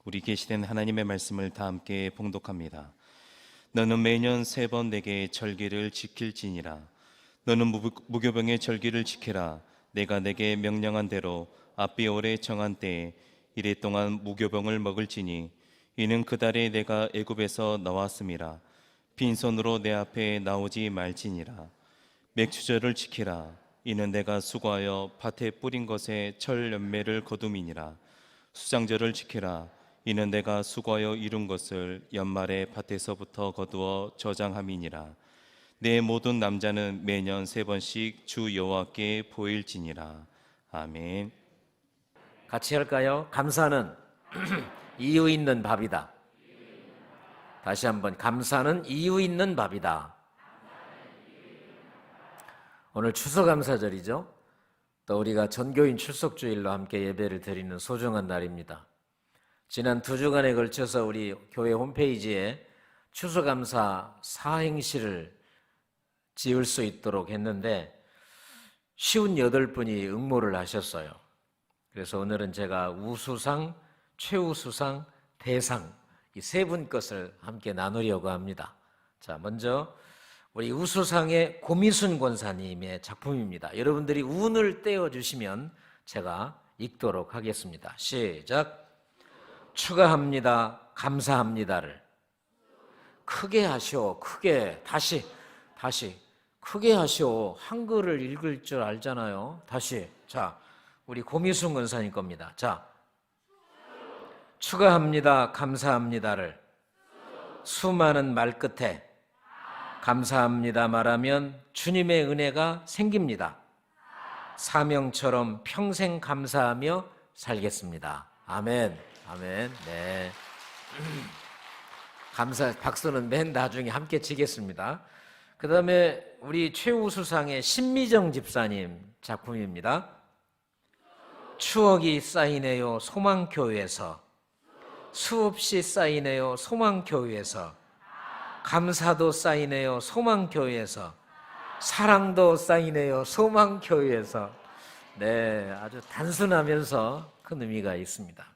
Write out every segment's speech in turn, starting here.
우리 계시된 하나님의 말씀을 다 함께 봉독합니다. 너는 매년 3번 내게 절기를 지킬지니라. 너는 무교병의 절기를 지키라. 내가 내게 명령한 대로 아비올의 정한 때에 이래 동안 무교병을 먹을지니 이는 그 달에 내가 애굽에서 나왔음이라. 빈손으로 내 앞에 나오지 말지니라. 맥추절을 지키라. 이는 내가 수고하여 밭에 뿌린 것에 철 열매를 거둠이니라. 수장절을 지키라. 이는 내가 수고하여 이룬 것을 연말에 밭에서부터 거두어 저장함이니라. 내 모든 남자는 매년 3번씩 주 여호와께 보일지니라. 아멘. 같이 할까요? 감사는 이유 있는 밥이다. 다시 한번, 감사는 이유 있는 밥이다. 오늘 추수감사절이죠. 또 우리가 전교인 출석주일로 함께 예배를 드리는 소중한 날입니다. 지난 2주간에 걸쳐서 우리 교회 홈페이지에 추수감사 사행시를 지을 수 있도록 했는데 58분이 응모를 하셨어요. 그래서 오늘은 제가 우수상, 최우수상, 대상 이 3분 것을 함께 나누려고 합니다. 자, 먼저 우리 우수상의 고미순 권사님의 작품입니다. 여러분들이 운을 떼어주시면 제가 읽도록 하겠습니다. 시작. 축하합니다. 감사합니다를 크게 하시오. 크게. 다시 크게 하시오. 한글을 읽을 줄 알잖아요. 다시. 자, 우리 고미순 권사님 겁니다. 자, 축하합니다. 감사합니다를 수많은 말 끝에 감사합니다 말하면 주님의 은혜가 생깁니다. 사명처럼 평생 감사하며 살겠습니다. 아멘. 아멘. 네. 감사 박수는 맨 나중에 함께 치겠습니다. 그 다음에 우리 최우수상의 신미정 집사님 작품입니다. 추억이 쌓이네요. 소망교회에서. 수없이 쌓이네요. 소망교회에서. 감사도 쌓이네요. 소망교회에서. 사랑도 쌓이네요. 소망교회에서. 네, 아주 단순하면서 큰 의미가 있습니다.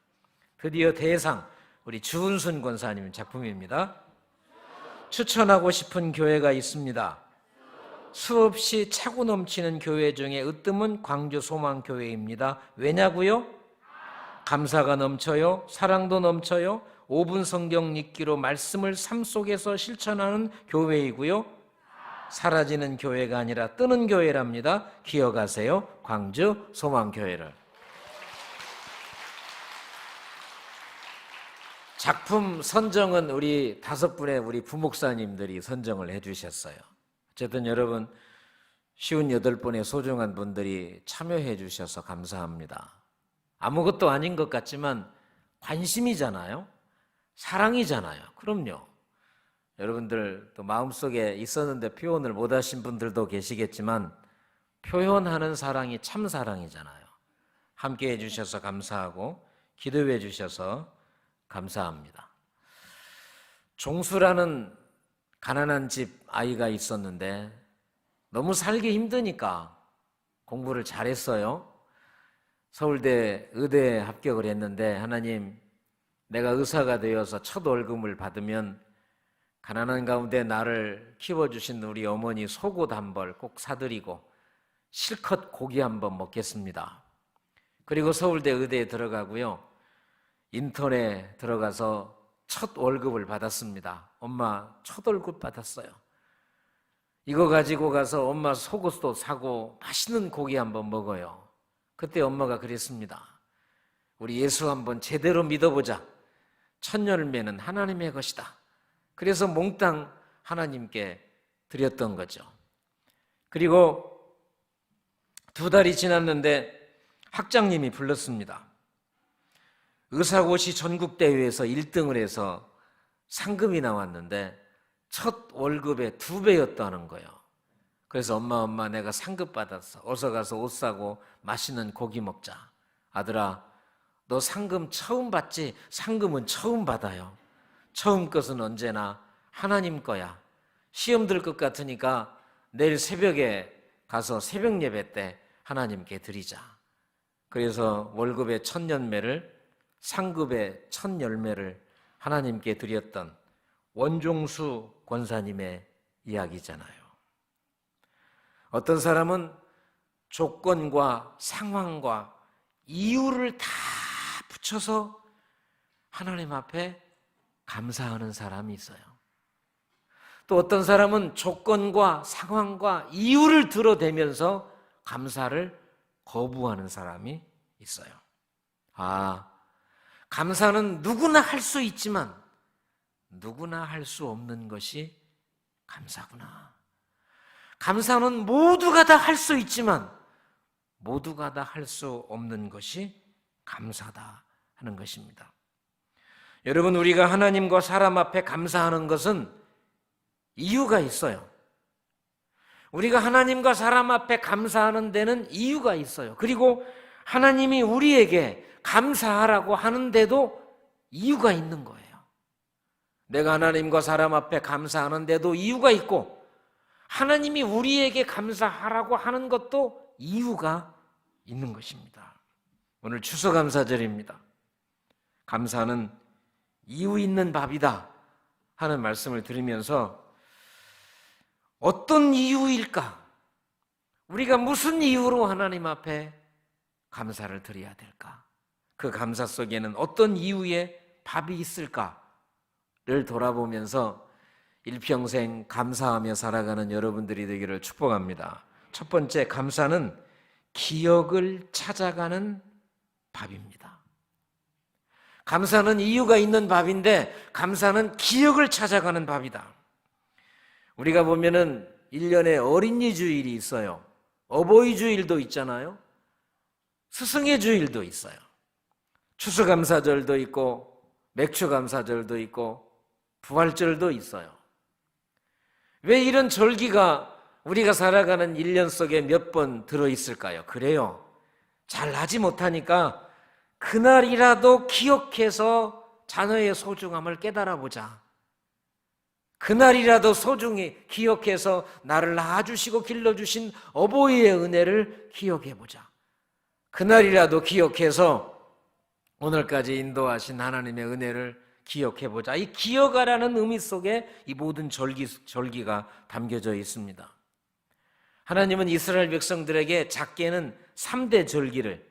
드디어 대상, 우리 주은순 권사님 작품입니다. 추천하고 싶은 교회가 있습니다. 수없이 차고 넘치는 교회 중에 으뜸은 광주 소망교회입니다. 왜냐고요? 감사가 넘쳐요. 사랑도 넘쳐요. 5분 성경 읽기로 말씀을 삶 속에서 실천하는 교회이고요. 사라지는 교회가 아니라 뜨는 교회랍니다. 기억하세요. 광주 소망교회를. 작품 선정은 우리 5분의 우리 부목사님들이 선정을 해주셨어요. 어쨌든 여러분 58분의 소중한 분들이 참여해 주셔서 감사합니다. 아무것도 아닌 것 같지만 관심이잖아요. 사랑이잖아요. 그럼요. 여러분들 또 마음속에 있었는데 표현을 못하신 분들도 계시겠지만 표현하는 사랑이 참 사랑이잖아요. 함께 해주셔서 감사하고 기도해 주셔서 감사합니다. 종수라는 가난한 집 아이가 있었는데 너무 살기 힘드니까 공부를 잘했어요. 서울대 의대에 합격을 했는데 하나님, 내가 의사가 되어서 첫 월급을 받으면 가난한 가운데 나를 키워주신 우리 어머니 속옷 한 벌 꼭 사드리고 실컷 고기 한번 먹겠습니다. 그리고 서울대 의대에 들어가고요. 인턴에 들어가서 첫 월급을 받았습니다. 엄마 첫 월급 받았어요. 이거 가지고 가서 엄마 속옷도 사고 맛있는 고기 한번 먹어요. 그때 엄마가 그랬습니다. 우리 예수 한번 제대로 믿어보자. 첫 열매는 하나님의 것이다. 그래서 몽땅 하나님께 드렸던 거죠. 그리고 2달이 지났는데 학장님이 불렀습니다. 의사고시 전국대회에서 1등을 해서 상금이 나왔는데 첫 월급의 2배였다는 거예요. 그래서 엄마 내가 상급 받았어. 어서 가서 옷 사고 맛있는 고기 먹자. 아들아, 너 상금 처음 받지? 상금은 처음 받아요. 처음 것은 언제나 하나님 거야. 시험 들 것 같으니까 내일 새벽에 가서 새벽 예배 때 하나님께 드리자. 그래서 월급의 첫 열매를 상급의 첫 열매를 하나님께 드렸던 원종수 권사님의 이야기잖아요. 어떤 사람은 조건과 상황과 이유를 다 붙여서 하나님 앞에 감사하는 사람이 있어요. 또 어떤 사람은 조건과 상황과 이유를 들어대면서 감사를 거부하는 사람이 있어요. 감사는 누구나 할 수 있지만 누구나 할 수 없는 것이 감사구나. 감사는 모두가 다 할 수 있지만 모두가 다 할 수 없는 것이 감사다 하는 것입니다. 여러분, 우리가 하나님과 사람 앞에 감사하는 것은 이유가 있어요. 우리가 하나님과 사람 앞에 감사하는 데는 이유가 있어요. 그리고 하나님이 우리에게 감사하라고 하는데도 이유가 있는 거예요. 내가 하나님과 사람 앞에 감사하는데도 이유가 있고, 하나님이 우리에게 감사하라고 하는 것도 이유가 있는 것입니다. 오늘 추수감사절입니다. 감사는 이유 있는 밥이다 하는 말씀을 드리면서 어떤 이유일까? 우리가 무슨 이유로 하나님 앞에 감사를 드려야 될까? 그 감사 속에는 어떤 이유의 밥이 있을까를 돌아보면서 일평생 감사하며 살아가는 여러분들이 되기를 축복합니다. 첫 번째, 감사는 기억을 찾아가는 밥입니다. 감사는 이유가 있는 밥인데 감사는 기억을 찾아가는 밥이다. 우리가 보면은 1년에 어린이 주일이 있어요. 어버이 주일도 있잖아요. 스승의 주일도 있어요. 추수감사절도 있고 맥주감사절도 있고 부활절도 있어요. 왜 이런 절기가 우리가 살아가는 1년 속에 몇 번 들어있을까요? 그래요. 잘 하지 못하니까 그날이라도 기억해서 자녀의 소중함을 깨달아보자. 그날이라도 소중히 기억해서 나를 낳아주시고 길러주신 어버이의 은혜를 기억해보자. 그날이라도 기억해서 오늘까지 인도하신 하나님의 은혜를 기억해보자. 이 기억하라는 의미 속에 이 모든 절기가 담겨져 있습니다. 하나님은 이스라엘 백성들에게 작게는 3대 절기를,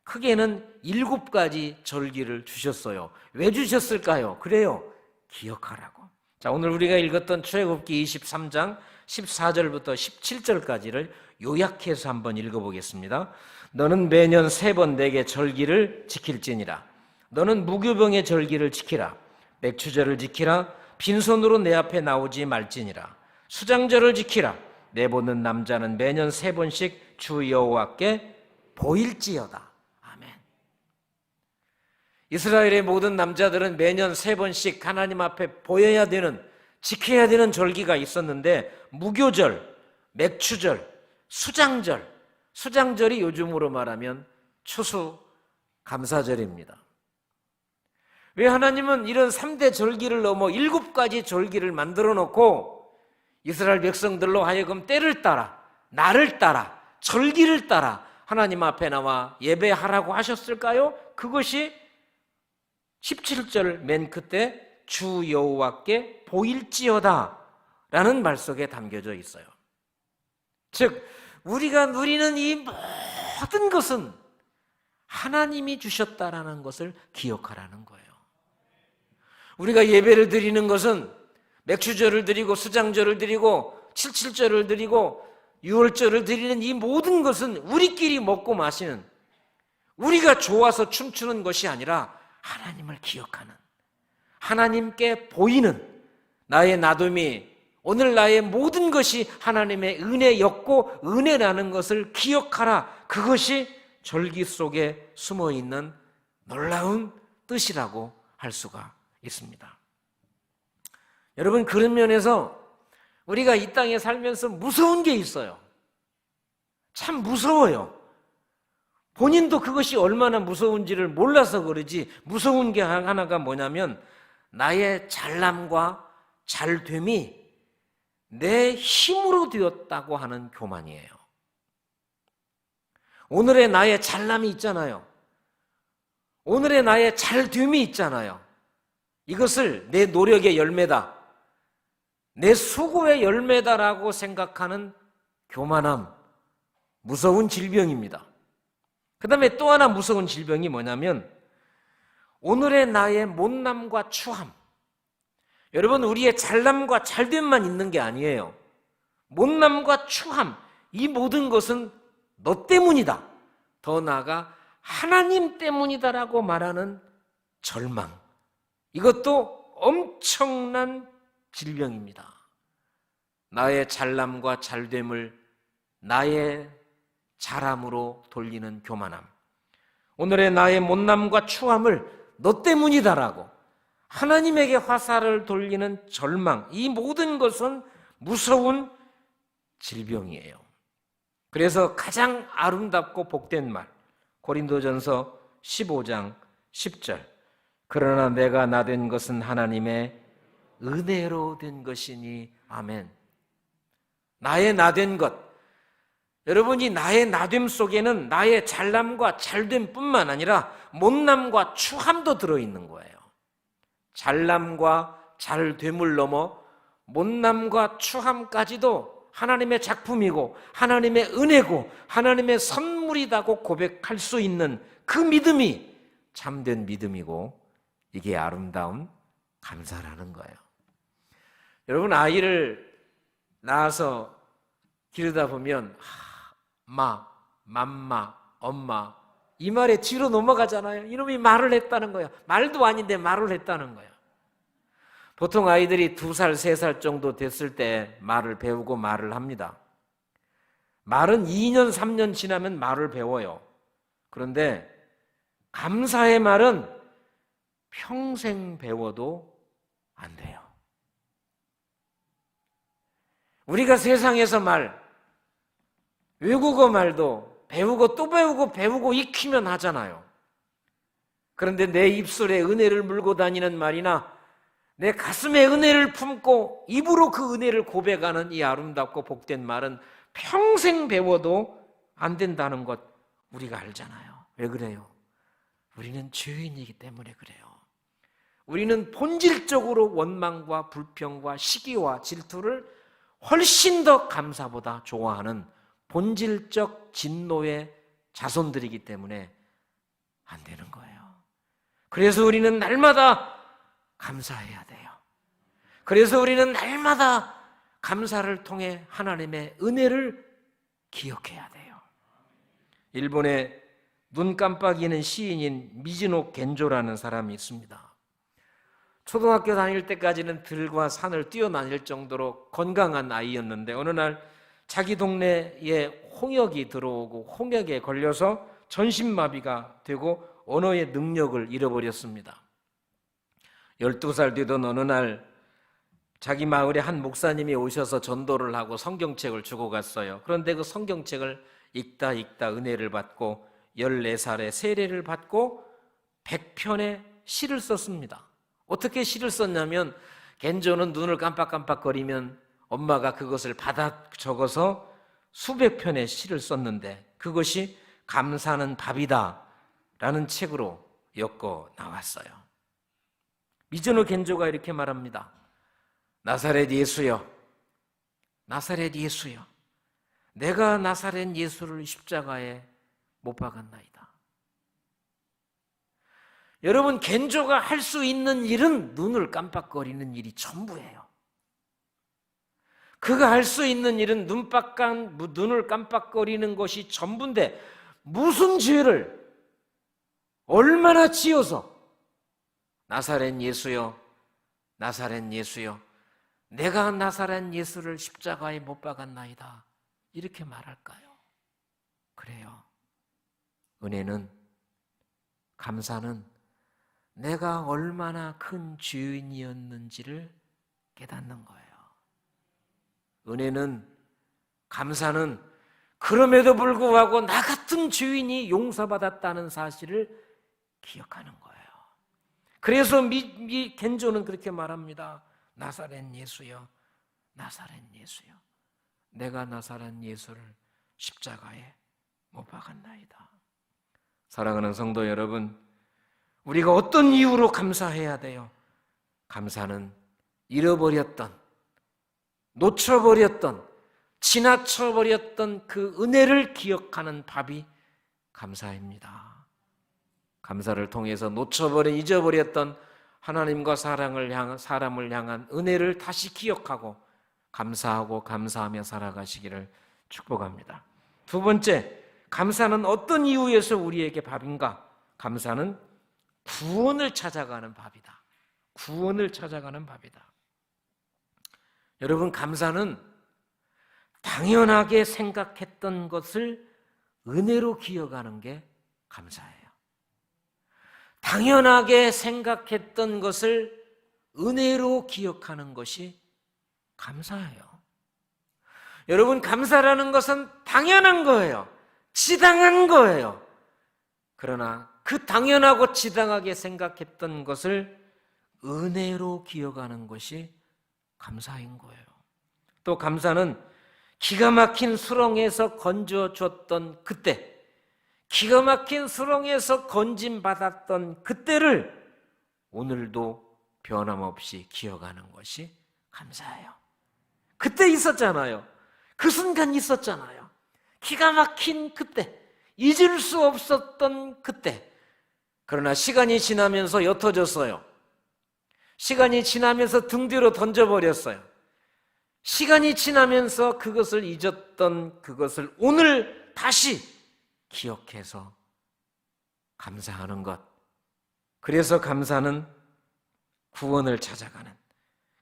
크게는 7가지 절기를 주셨어요. 왜 주셨을까요? 그래요, 기억하라고. 자, 오늘 우리가 읽었던 출애굽기 23장 14절부터 17절까지를 요약해서 한번 읽어보겠습니다. 너는 매년 3번 내게 절기를 지킬지니라. 너는 무교병의 절기를 지키라. 맥추절을 지키라. 빈손으로 내 앞에 나오지 말지니라. 수장절을 지키라. 내보는 남자는 매년 3번씩 주 여호와께 보일지어다. 아멘. 이스라엘의 모든 남자들은 매년 3번씩 하나님 앞에 보여야 되는, 지켜야 되는 절기가 있었는데, 무교절, 맥추절, 수장절, 수장절이 요즘으로 말하면 추수감사절입니다. 왜 하나님은 이런 3대 절기를 넘어 7가지 절기를 만들어 놓고 이스라엘 백성들로 하여금 때를 따라, 날을 따라, 절기를 따라 하나님 앞에 나와 예배하라고 하셨을까요? 그것이 17절 맨 끝에 주 여호와께 보일지어다 라는 말 속에 담겨져 있어요. 즉 우리가 누리는 이 모든 것은 하나님이 주셨다라는 것을 기억하라는 거예요. 우리가 예배를 드리는 것은 맥추절을 드리고 수장절을 드리고 77절을 드리고 6월절을 드리는 이 모든 것은 우리끼리 먹고 마시는, 우리가 좋아서 춤추는 것이 아니라 하나님을 기억하는, 하나님께 보이는 나의 나됨이, 오늘 나의 모든 것이 하나님의 은혜였고 은혜라는 것을 기억하라. 그것이 절기 속에 숨어있는 놀라운 뜻이라고 할 수가 있습니다. 여러분, 그런 면에서 우리가 이 땅에 살면서 무서운 게 있어요. 참 무서워요. 본인도 그것이 얼마나 무서운지를 몰라서 그러지, 무서운 게 하나가 뭐냐면 나의 잘남과 잘됨이 내 힘으로 되었다고 하는 교만이에요. 오늘의 나의 잘남이 있잖아요. 오늘의 나의 잘됨이 있잖아요. 이것을 내 노력의 열매다, 내 수고의 열매다라고 생각하는 교만함, 무서운 질병입니다. 그 다음에 또 하나 무서운 질병이 뭐냐면 오늘의 나의 못남과 추함. 여러분, 우리의 잘남과 잘됨만 있는 게 아니에요. 못남과 추함, 이 모든 것은 너 때문이다, 더 나아가 하나님 때문이다라고 말하는 절망, 이것도 엄청난 질병입니다. 나의 잘남과 잘됨을 나의 잘함으로 돌리는 교만함, 오늘의 나의 못남과 추함을 너 때문이다라고 하나님에게 화살을 돌리는 절망, 이 모든 것은 무서운 질병이에요. 그래서 가장 아름답고 복된 말, 고린도전서 15장 10절, 그러나 내가 나된 것은 하나님의 은혜로 된 것이니 아멘. 나의 나된 것, 여러분이 나의 나됨 속에는 나의 잘남과 잘됨뿐만 아니라 못남과 추함도 들어있는 거예요. 잘남과 잘됨을 넘어 못남과 추함까지도 하나님의 작품이고 하나님의 은혜고 하나님의 선물이라고 고백할 수 있는 그 믿음이 참된 믿음이고, 이게 아름다운 감사라는 거예요. 여러분, 아이를 낳아서 기르다 보면 맘마, 엄마, 이 말에 뒤로 넘어가잖아요. 이놈이 말을 했다는 거야. 말도 아닌데 말을 했다는 거야. 보통 아이들이 2살, 3살 정도 됐을 때 말을 배우고 말을 합니다. 말은 2년, 3년 지나면 말을 배워요. 그런데 감사의 말은 평생 배워도 안 돼요. 우리가 세상에서 외국어 말도 배우고 또 배우고 배우고 익히면 하잖아요. 그런데 내 입술에 은혜를 물고 다니는 말이나 내 가슴에 은혜를 품고 입으로 그 은혜를 고백하는 이 아름답고 복된 말은 평생 배워도 안 된다는 것 우리가 알잖아요. 왜 그래요? 우리는 죄인이기 때문에 그래요. 우리는 본질적으로 원망과 불평과 시기와 질투를 훨씬 더 감사보다 좋아하는 본질적 진노의 자손들이기 때문에 안 되는 거예요. 그래서 우리는 날마다 감사해야 돼요. 그래서 우리는 날마다 감사를 통해 하나님의 은혜를 기억해야 돼요. 일본의 눈 깜빡이는 시인인 미즈노 겐조라는 사람이 있습니다. 초등학교 다닐 때까지는 들과 산을 뛰어다닐 정도로 건강한 아이였는데 어느 날 자기 동네에 홍역이 들어오고 홍역에 걸려서 전신마비가 되고 언어의 능력을 잃어버렸습니다. 12살 되던 어느 날 자기 마을에 한 목사님이 오셔서 전도를 하고 성경책을 주고 갔어요. 그런데 그 성경책을 읽다 은혜를 받고 14살에 세례를 받고 100편의 시를 썼습니다. 어떻게 시를 썼냐면 겐조는 눈을 깜빡깜빡거리면 엄마가 그것을 받아 적어서 수백 편의 시를 썼는데 그것이 감사는 밥이다 라는 책으로 엮어 나왔어요. 미즈노 겐조가 이렇게 말합니다. 나사렛 예수여, 나사렛 예수여, 내가 나사렛 예수를 십자가에 못 박았나이다. 여러분, 겐조가 할 수 있는 일은 눈을 깜빡거리는 일이 전부예요. 그가 할 수 있는 일은 눈을 깜빡거리는 것이 전부인데 무슨 죄를 얼마나 지어서 나사렛 예수여, 나사렛 예수여, 내가 나사렛 예수를 십자가에 못 박았나이다 이렇게 말할까요? 그래요. 은혜는, 감사는 내가 얼마나 큰 죄인이었는지를 깨닫는 거예요. 은혜는, 감사는 그럼에도 불구하고 나 같은 죄인이 용서받았다는 사실을 기억하는 거예요. 그래서 겐조는 그렇게 말합니다. 나사렛 예수여, 나사렛 예수여, 내가 나사렛 예수를 십자가에 못 박았나이다. 사랑하는 성도 여러분, 우리가 어떤 이유로 감사해야 돼요? 감사는 잃어버렸던, 놓쳐버렸던, 지나쳐버렸던 그 은혜를 기억하는 밥이 감사입니다. 감사를 통해서 놓쳐버린, 잊어버렸던 하나님과 사람을 향한 은혜를 다시 기억하고 감사하고 감사하며 살아가시기를 축복합니다. 두 번째, 감사는 어떤 이유에서 우리에게 밥인가? 감사는 구원을 찾아가는 밥이다. 구원을 찾아가는 밥이다. 여러분, 감사는 당연하게 생각했던 것을 은혜로 기억하는 게 감사해요. 당연하게 생각했던 것을 은혜로 기억하는 것이 감사해요. 여러분, 감사라는 것은 당연한 거예요. 지당한 거예요. 그러나 그 당연하고 지당하게 생각했던 것을 은혜로 기억하는 것이 감사인 거예요. 또 감사는 기가 막힌 수렁에서 건져줬던 그때, 기가 막힌 수렁에서 건짐받았던 그때를 오늘도 변함없이 기억하는 것이 감사해요. 그때 있었잖아요. 그 순간 있었잖아요. 기가 막힌 그때, 잊을 수 없었던 그때. 그러나 시간이 지나면서 옅어졌어요. 시간이 지나면서 등 뒤로 던져버렸어요. 시간이 지나면서 그것을 잊었던 그것을 오늘 다시 기억해서 감사하는 것. 그래서 감사는 구원을 찾아가는,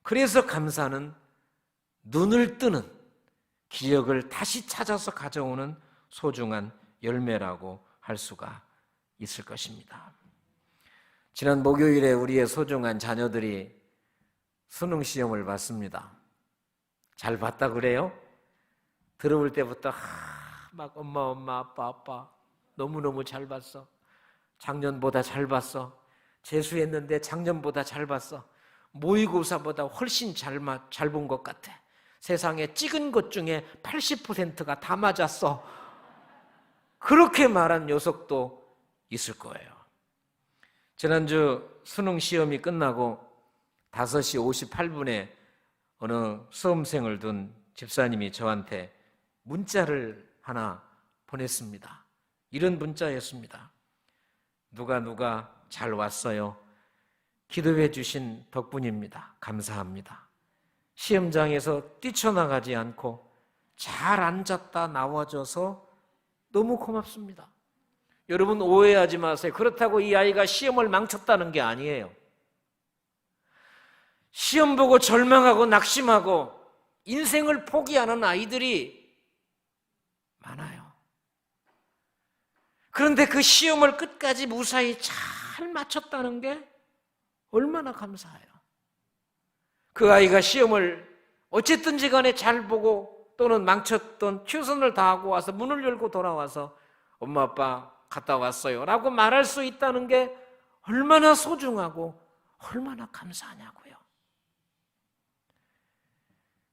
그래서 감사는 눈을 뜨는, 기억을 다시 찾아서 가져오는 소중한 열매라고 할 수가 있을 것입니다. 지난 목요일에 우리의 소중한 자녀들이 수능 시험을 봤습니다. 잘 봤다 그래요? 들어올 때부터 막 엄마 아빠 너무너무 잘 봤어. 작년보다 잘 봤어. 재수했는데 작년보다 잘 봤어. 모의고사보다 훨씬 잘 본 것 같아. 세상에 찍은 것 중에 80%가 다 맞았어. 그렇게 말한 녀석도 있을 거예요. 지난주 수능 시험이 끝나고 5시 58분에 어느 수험생을 둔 집사님이 저한테 문자를 하나 보냈습니다. 이런 문자였습니다. 누가 잘 왔어요. 기도해 주신 덕분입니다. 감사합니다. 시험장에서 뛰쳐나가지 않고 잘 앉았다 나와줘서 너무 고맙습니다. 여러분, 오해하지 마세요. 그렇다고 이 아이가 시험을 망쳤다는 게 아니에요. 시험 보고 절망하고 낙심하고 인생을 포기하는 아이들이 많아요. 그런데 그 시험을 끝까지 무사히 잘 마쳤다는 게 얼마나 감사해요. 그 아이가 시험을 어쨌든지 간에 잘 보고 또는 망쳤던 최선을 다하고 와서 문을 열고 돌아와서 엄마 아빠 갔다 왔어요 라고 말할 수 있다는 게 얼마나 소중하고 얼마나 감사하냐고요.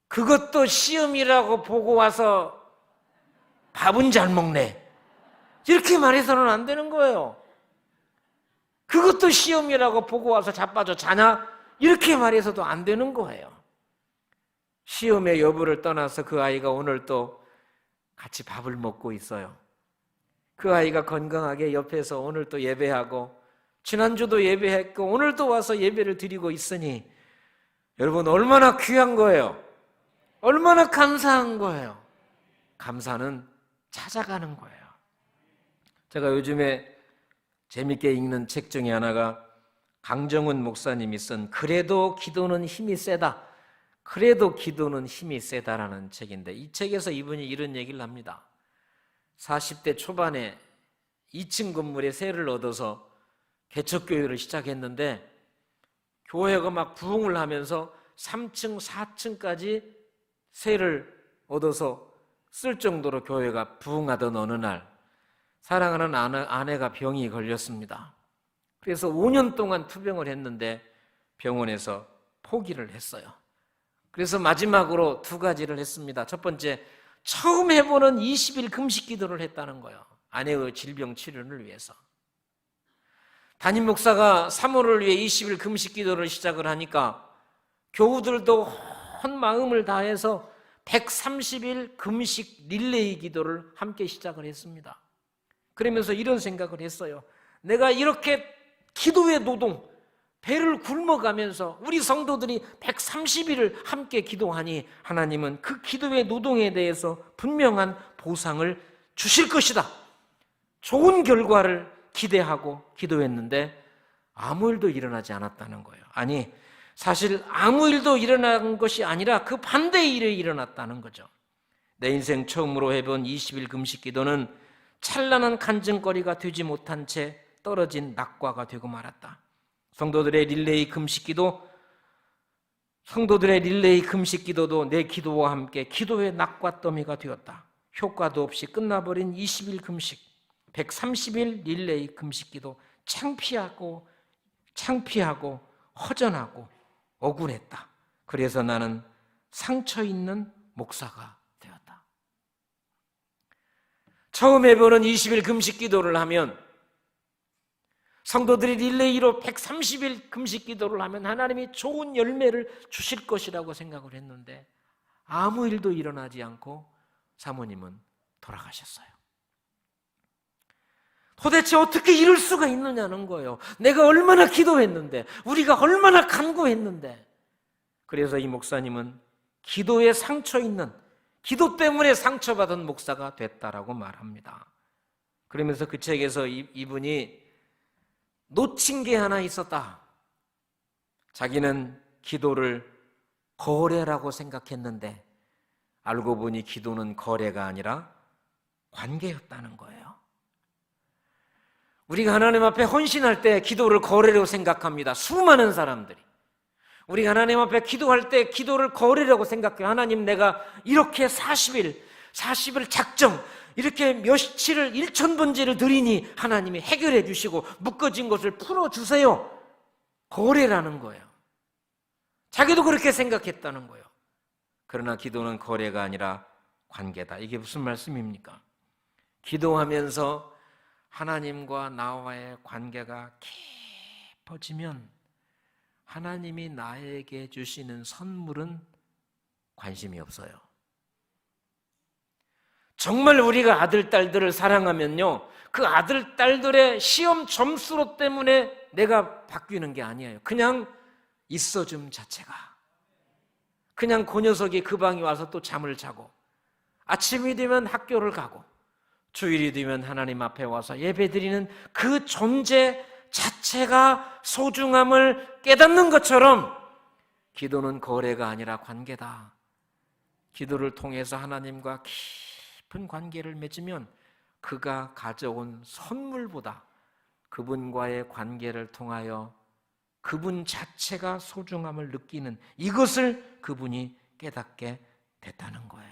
그것도 시험이라고 보고 와서 밥은 잘 먹네 이렇게 말해서는 안 되는 거예요. 그것도 시험이라고 보고 와서 자빠져 자냐 이렇게 말해서도 안 되는 거예요. 시험의 여부를 떠나서 그 아이가 오늘 또 같이 밥을 먹고 있어요. 그 아이가 건강하게 옆에서 오늘 또 예배하고 지난주도 예배했고 오늘도 와서 예배를 드리고 있으니 여러분, 얼마나 귀한 거예요. 얼마나 감사한 거예요. 감사는 찾아가는 거예요. 제가 요즘에 재밌게 읽는 책 중에 하나가 강정훈 목사님이 쓴 그래도 기도는 힘이 세다. 그래도 기도는 힘이 세다라는 책인데, 이 책에서 이분이 이런 얘기를 합니다. 40대 초반에 2층 건물에 세를 얻어서 개척교회를 시작했는데 교회가 막 부흥을 하면서 3층, 4층까지 세를 얻어서 쓸 정도로 교회가 부흥하던 어느 날 사랑하는 아내가 병이 걸렸습니다. 그래서 5년 동안 투병을 했는데 병원에서 포기를 했어요. 그래서 마지막으로 2가지를 했습니다. 첫 번째, 처음 해보는 20일 금식 기도를 했다는 거예요. 아내의 질병 치료를 위해서. 담임 목사가 3월을 위해 20일 금식 기도를 시작을 하니까 교우들도 온 마음을 다해서 130일 금식 릴레이 기도를 함께 시작을 했습니다. 그러면서 이런 생각을 했어요. 내가 이렇게 기도의 노동, 배를 굶어가면서 우리 성도들이 130일을 함께 기도하니 하나님은 그 기도의 노동에 대해서 분명한 보상을 주실 것이다. 좋은 결과를 기대하고 기도했는데 아무 일도 일어나지 않았다는 거예요. 아니, 사실 아무 일도 일어난 것이 아니라 그 반대의 일이 일어났다는 거죠. 내 인생 처음으로 해본 20일 금식 기도는 찬란한 간증거리가 되지 못한 채 떨어진 낙과가 되고 말았다. 성도들의 릴레이 금식 기도도 내 기도와 함께 기도의 낙과더미가 되었다. 효과도 없이 끝나버린 20일 금식, 130일 릴레이 금식 기도, 창피하고 허전하고 억울했다. 그래서 나는 상처 있는 목사가 되었다. 처음 해보는 20일 금식 기도를 하면, 성도들이 릴레이로 130일 금식 기도를 하면 하나님이 좋은 열매를 주실 것이라고 생각을 했는데 아무 일도 일어나지 않고 사모님은 돌아가셨어요. 도대체 어떻게 이럴 수가 있느냐는 거예요. 내가 얼마나 기도했는데, 우리가 얼마나 간구했는데. 그래서 이 목사님은 기도에 상처 있는, 기도 때문에 상처받은 목사가 됐다라고 말합니다. 그러면서 그 책에서 이분이 놓친 게 하나 있었다. 자기는 기도를 거래라고 생각했는데 알고 보니 기도는 거래가 아니라 관계였다는 거예요. 우리가 하나님 앞에 헌신할 때 기도를 거래로 생각합니다. 수많은 사람들이. 우리가 하나님 앞에 기도할 때 기도를 거래라고 생각해요. 하나님, 내가 이렇게 40일 작정, 이렇게 며칠을 1000번째를 드리니 하나님이 해결해 주시고 묶어진 것을 풀어주세요. 거래라는 거예요. 자기도 그렇게 생각했다는 거예요. 그러나 기도는 거래가 아니라 관계다. 이게 무슨 말씀입니까? 기도하면서 하나님과 나와의 관계가 깊어지면 하나님이 나에게 주시는 선물은 관심이 없어요. 정말 우리가 아들, 딸들을 사랑하면요, 그 아들, 딸들의 시험 점수로 때문에 내가 바뀌는 게 아니에요. 그냥 있어줌 자체가. 그냥 그 녀석이 그 방에 와서 또 잠을 자고, 아침이 되면 학교를 가고, 주일이 되면 하나님 앞에 와서 예배드리는 그 존재 자체가 소중함을 깨닫는 것처럼 기도는 거래가 아니라 관계다. 기도를 통해서 하나님과 깊은 관계를 맺으면 그가 가져온 선물보다 그분과의 관계를 통하여 그분 자체가 소중함을 느끼는 이것을 그분이 깨닫게 됐다는 거예요.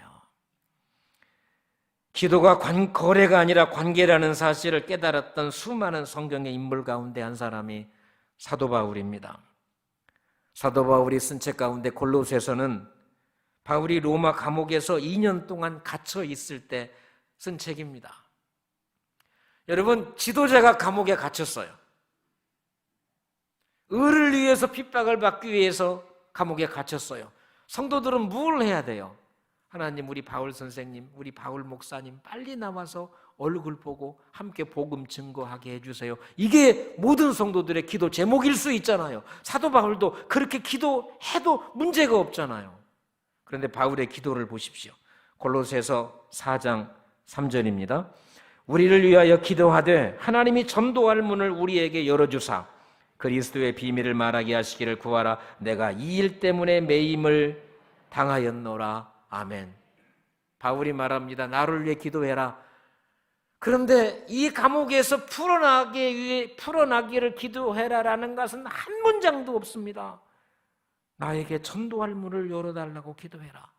기도가 거래가 아니라 관계라는 사실을 깨달았던 수많은 성경의 인물 가운데 한 사람이 사도 바울입니다. 사도 바울이 쓴 책 가운데 골로새서는 바울이 로마 감옥에서 2년 동안 갇혀 있을 때 쓴 책입니다. 여러분, 지도자가 감옥에 갇혔어요. 의를 위해서 핍박을 받기 위해서 감옥에 갇혔어요. 성도들은 뭘 해야 돼요? 하나님, 우리 바울 선생님, 우리 바울 목사님 빨리 나와서 얼굴 보고 함께 복음 증거하게 해주세요. 이게 모든 성도들의 기도 제목일 수 있잖아요. 사도 바울도 그렇게 기도해도 문제가 없잖아요. 그런데 바울의 기도를 보십시오. 골로새서 4장 3절입니다. 우리를 위하여 기도하되 하나님이 전도할 문을 우리에게 열어주사 그리스도의 비밀을 말하게 하시기를 구하라. 내가 이 일 때문에 매임을 당하였노라. 아멘. 바울이 말합니다. 나를 위해 기도해라. 그런데 이 감옥에서 풀어나기를 기도해라라는 것은 한 문장도 없습니다. 나에게 전도할 문을 열어달라고 기도해라.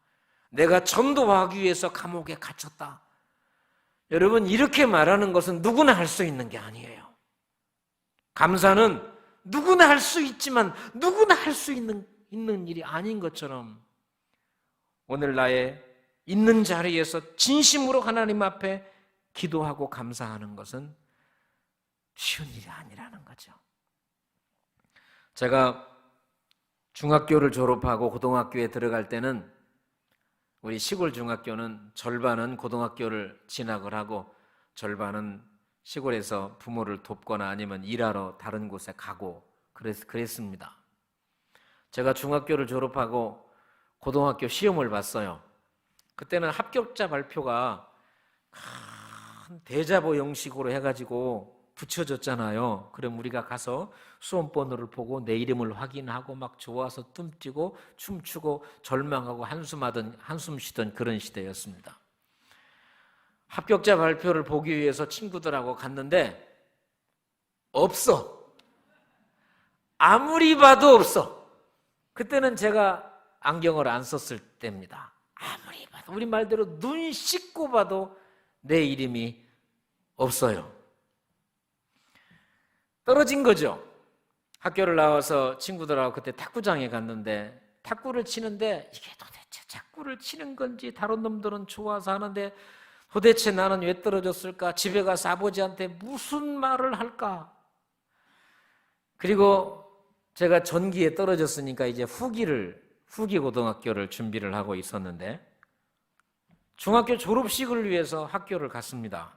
내가 전도하기 위해서 감옥에 갇혔다. 여러분, 이렇게 말하는 것은 누구나 할 수 있는 게 아니에요. 감사는 누구나 할 수 있지만 누구나 할 수 있는 일이 아닌 것처럼 오늘 나의 있는 자리에서 진심으로 하나님 앞에 기도하고 감사하는 것은 쉬운 일이 아니라는 거죠. 제가 중학교를 졸업하고 고등학교에 들어갈 때는 우리 시골 중학교는 절반은 고등학교를 진학을 하고 절반은 시골에서 부모를 돕거나 아니면 일하러 다른 곳에 가고 그랬습니다. 제가 중학교를 졸업하고 고등학교 시험을 봤어요. 그때는 합격자 발표가 큰 대자보 형식으로 해가지고 붙여줬잖아요. 그럼 우리가 가서 수험번호를 보고 내 이름을 확인하고 막 좋아서 뜸뛰고 춤추고 절망하고 한숨 쉬던 그런 시대였습니다. 합격자 발표를 보기 위해서 친구들하고 갔는데 없어. 아무리 봐도 없어. 그때는 제가 안경을 안 썼을 때입니다. 아무리 봐도 우리 말대로 눈 씻고 봐도 내 이름이 없어요. 떨어진 거죠. 학교를 나와서 친구들하고 그때 탁구장에 갔는데 탁구를 치는데 이게 도대체 탁구를 치는 건지 다른 놈들은 좋아서 하는데 도대체 나는 왜 떨어졌을까? 집에 가서 아버지한테 무슨 말을 할까? 그리고 제가 전기에 떨어졌으니까 이제 후기 고등학교를 준비를 하고 있었는데 중학교 졸업식을 위해서 학교를 갔습니다.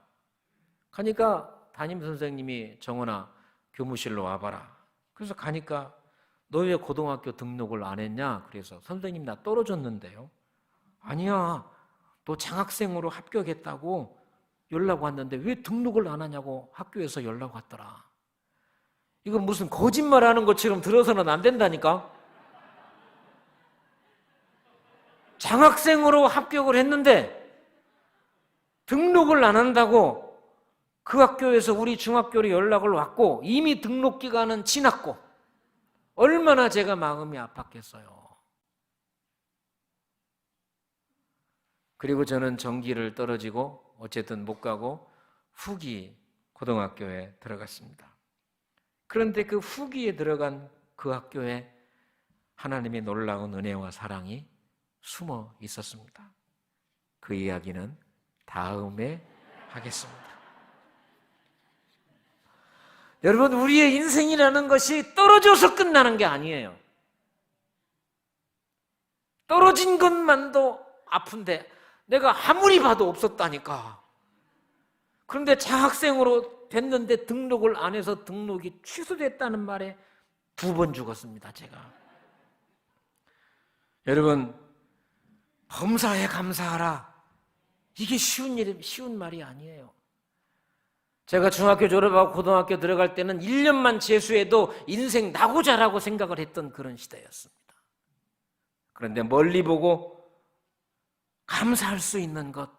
가니까 담임 선생님이 정원아 교무실로 와봐라. 그래서 가니까 너 왜 고등학교 등록을 안 했냐? 그래서 선생님 나 떨어졌는데요. 아니야. 너 장학생으로 합격했다고 연락 왔는데 왜 등록을 안 하냐고 학교에서 연락 왔더라. 이건 무슨 거짓말하는 것처럼 들어서는 안 된다니까. 장학생으로 합격을 했는데 등록을 안 한다고 그 학교에서 우리 중학교로 연락을 왔고 이미 등록 기간은 지났고 얼마나 제가 마음이 아팠겠어요. 그리고 저는 전기를 떨어지고 어쨌든 못 가고 후기 고등학교에 들어갔습니다. 그런데 그 후기에 들어간 그 학교에 하나님의 놀라운 은혜와 사랑이 숨어 있었습니다. 그 이야기는 다음에 하겠습니다. 여러분, 우리의 인생이라는 것이 떨어져서 끝나는 게 아니에요. 떨어진 것만도 아픈데 내가 아무리 봐도 없었다니까. 그런데 장학생으로 됐는데 등록을 안 해서 등록이 취소됐다는 말에 2번 죽었습니다, 제가. 여러분, 범사에 감사하라. 이게 쉬운 말이 아니에요. 제가 중학교 졸업하고 고등학교 들어갈 때는 1년만 재수해도 인생 나고자라고 생각을 했던 그런 시대였습니다. 그런데 멀리 보고 감사할 수 있는 것,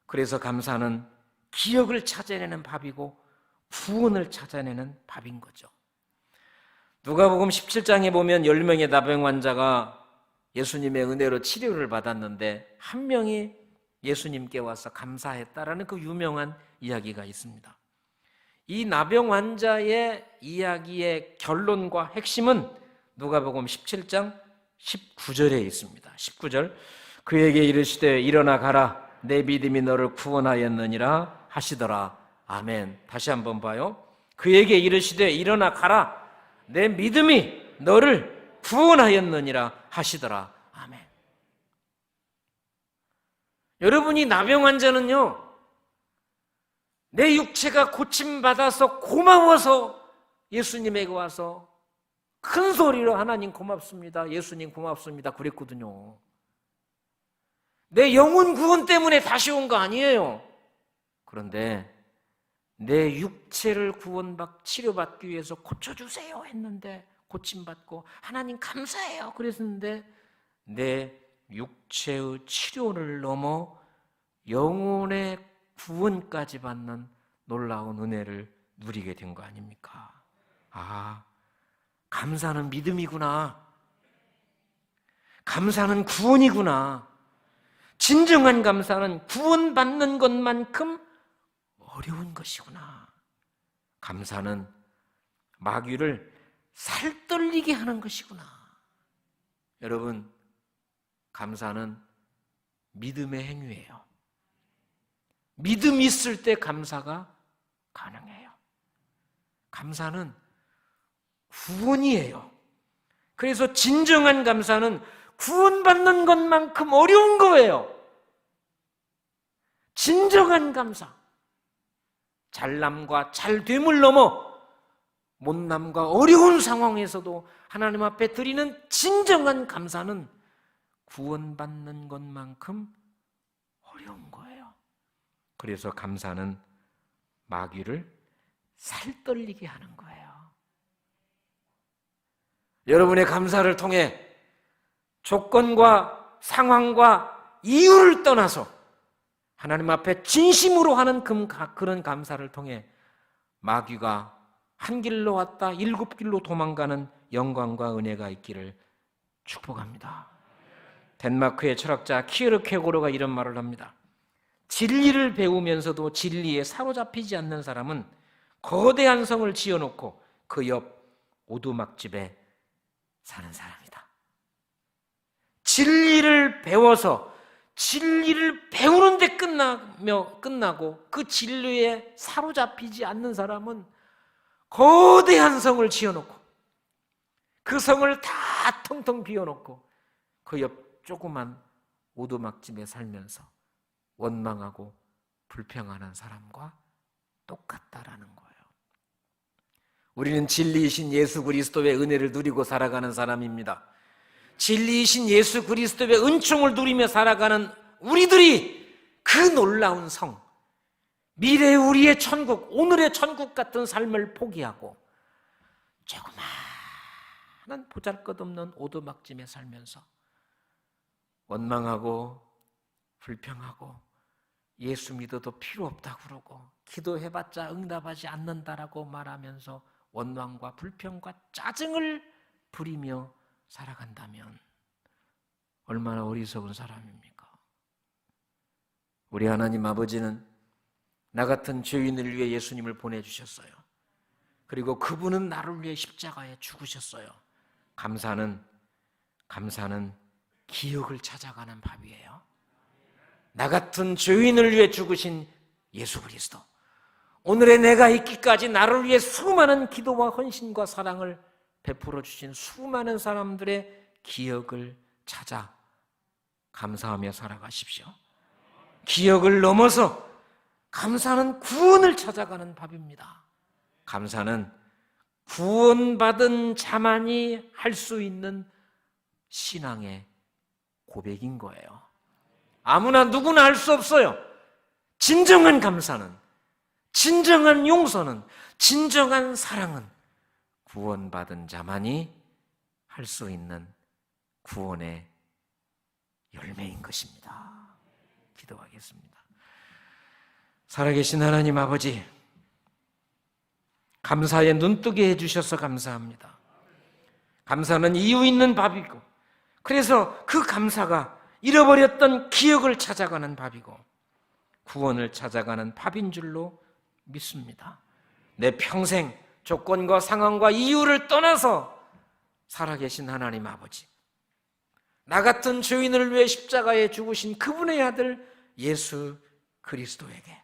그래서 감사는 기억을 찾아내는 밥이고 구원을 찾아내는 밥인 거죠. 누가복음 17장에 보면 10명의 나병 환자가 예수님의 은혜로 치료를 받았는데 한 명이 예수님께 와서 감사했다라는 그 유명한 이야기가 있습니다. 이 나병 환자의 이야기의 결론과 핵심은 누가복음 17장 19절에 있습니다. 19절, 그에게 이르시되 일어나 가라, 내 믿음이 너를 구원하였느니라 하시더라. 아멘. 다시 한번 봐요. 그에게 이르시되 일어나 가라, 내 믿음이 너를 구원하였느니라 하시더라. 아멘. 여러분이 나병 환자는요, 내 육체가 고침받아서 고마워서 예수님에게 와서 큰 소리로 하나님 고맙습니다, 예수님 고맙습니다 그랬거든요. 내 영혼 구원 때문에 다시 온 거 아니에요. 그런데 내 육체를 치료받기 위해서 고쳐주세요 했는데 고침받고 하나님 감사해요 그랬는데 내 육체의 치료를 넘어 영혼의 구원까지 받는 놀라운 은혜를 누리게 된 거 아닙니까? 아, 감사는 믿음이구나. 감사는 구원이구나. 진정한 감사는 구원받는 것만큼 어려운 것이구나. 감사는 마귀를 살떨리게 하는 것이구나. 여러분, 감사는 믿음의 행위예요. 믿음이 있을 때 감사가 가능해요. 감사는 구원이에요. 그래서 진정한 감사는 구원받는 것만큼 어려운 거예요. 진정한 감사. 잘남과 잘됨을 넘어 못남과 어려운 상황에서도 하나님 앞에 드리는 진정한 감사는 구원받는 것만큼 어려운 거예요. 그래서 감사는 마귀를 살떨리게 하는 거예요. 여러분의 감사를 통해 조건과 상황과 이유를 떠나서 하나님 앞에 진심으로 하는 그런 감사를 통해 마귀가 한 길로 왔다 7길로 도망가는 영광과 은혜가 있기를 축복합니다. 덴마크의 철학자 키에르케고르가 이런 말을 합니다. 진리를 배우면서도 진리에 사로잡히지 않는 사람은 거대한 성을 지어놓고 그 옆 오두막집에 사는 사람이다. 진리를 배워서 진리를 배우는데 끝나고 그 진리에 사로잡히지 않는 사람은 거대한 성을 지어놓고 그 성을 다 텅텅 비워놓고 그 옆 조그만 오두막집에 살면서 원망하고 불평하는 사람과 똑같다라는 거예요. 우리는 진리이신 예수 그리스도의 은혜를 누리고 살아가는 사람입니다. 진리이신 예수 그리스도의 은총을 누리며 살아가는 우리들이 그 놀라운 성, 미래 우리의 천국, 오늘의 천국 같은 삶을 포기하고 조그마한 보잘것없는 오두막집에 살면서 원망하고 불평하고 예수 믿어도 필요 없다고 그러고 기도해봤자 응답하지 않는다라고 말하면서 원망과 불평과 짜증을 부리며 살아간다면 얼마나 어리석은 사람입니까? 우리 하나님 아버지는 나 같은 죄인을 위해 예수님을 보내주셨어요. 그리고 그분은 나를 위해 십자가에 죽으셨어요. 감사는 기억을 찾아가는 법이에요. 나 같은 죄인을 위해 죽으신 예수 그리스도, 오늘의 내가 있기까지 나를 위해 수많은 기도와 헌신과 사랑을 베풀어 주신 수많은 사람들의 기억을 찾아 감사하며 살아가십시오. 기억을 넘어서 감사는 구원을 찾아가는 법입니다. 감사는 구원받은 자만이 할 수 있는 신앙의 고백인 거예요. 아무나 누구나 할 수 없어요. 진정한 감사는, 진정한 용서는, 진정한 사랑은 구원받은 자만이 할 수 있는 구원의 열매인 것입니다. 기도하겠습니다. 살아계신 하나님 아버지, 감사에 눈뜨게 해주셔서 감사합니다. 감사는 이유 있는 밥이고, 그래서 그 감사가 잃어버렸던 기억을 찾아가는 밥이고 구원을 찾아가는 밥인 줄로 믿습니다. 내 평생 조건과 상황과 이유를 떠나서 살아계신 하나님 아버지, 나 같은 죄인을 위해 십자가에 죽으신 그분의 아들 예수 그리스도에게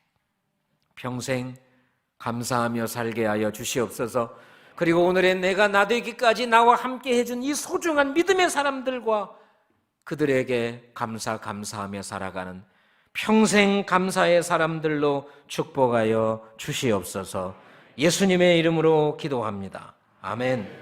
평생 감사하며 살게 하여 주시옵소서. 그리고 오늘의 내가 나 되기까지 나와 함께 해준 이 소중한 믿음의 사람들과 그들에게 감사하며 살아가는 평생 감사의 사람들로 축복하여 주시옵소서. 예수님의 이름으로 기도합니다. 아멘.